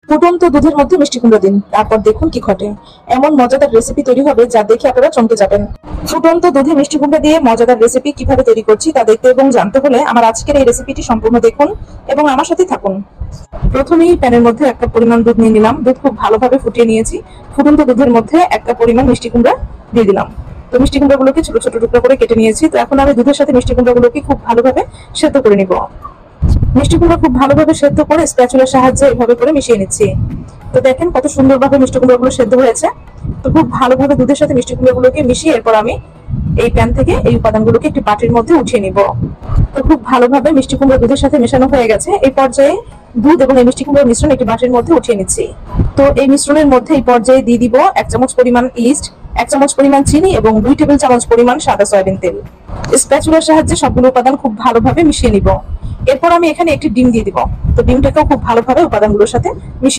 ফুটন্ত দুধের মধ্যে মিষ্টি কুমড়া দিন, তারপর দেখুন কি ঘটে। এমন মজাদার রেসিপি তৈরি হবে যা দেখে আপনারা চমকে যাবেন। ফুটন্ত দুধে মিষ্টি কুমড়া দিয়ে মজাদার রেসিপি কিভাবে তৈরি করছি তা দেখতে এবং জানতে হলে আমার আজকের এই রেসিপিটি সম্পূর্ণ দেখুন এবং আমার সাথে থাকুন। প্রথমেই প্যানের মধ্যে 1 কাপ পরিমাণ দুধ নিয়ে নিলাম। দুধ খুব ভালোভাবে ফুটিয়ে নিয়েছি। ফুটন্ত দুধের মধ্যে 1 কাপ পরিমাণ মিষ্টি কুমড়া দিয়ে দিলাম। তো মিষ্টি কুমড়াগুলোকে ছোট ছোট টুকরা করে কেটে নিয়েছি। তো এখন আমি দুধের সাথে মিষ্টি কুমড়াগুলোকে খুব ভালোভাবে সেদ্ধ করে নিব। মিষ্টি কুমড়া খুব ভালোভাবে সেদ্ধ করে স্প্যাচুলার সাহায্যে এভাবে করে মিশিয়ে নিচ্ছি। তো দেখেন কত সুন্দরভাবে মিষ্টি কুমড়াগুলো সেদ্ধ হয়েছে। তো খুব ভালোভাবে দুধের সাথে মিষ্টি কুমড়াগুলোকে মিশিয়ে এরপর আমি এই প্যান থেকে এই উপাদানগুলোকে একটি বাটির মধ্যে উঠিয়ে নিব। তো খুব ভালোভাবে মিষ্টি কুমড়া দুধের সাথে মেশানো হয়ে গেছে। এই পর্যায়ে দুধ এবং এই মিষ্টি কুমড়ার মিশ্রণ একটি বাটির মধ্যে উঠিয়ে নিচ্ছি। তো এই মিশ্রণের মধ্যে এই পর্যায়ে দিয়ে দিব 1 চামচ পরিমাণ ইস্ট, 1 চামচ পরিমাণ চিনি এবং 2 টেবিল চামচ পরিমাণ সাদা সয়াবিন তেল। স্প্যাচুলার সাহায্যে সবগুলো উপাদান খুব ভালোভাবে মিশিয়ে নিব। এরপর আমি এখানে একটি ডিম দিয়ে দিব। তো ডিমটাকেও খুব ভালোভাবে উপাদানগুলোর সাথে মিশিয়ে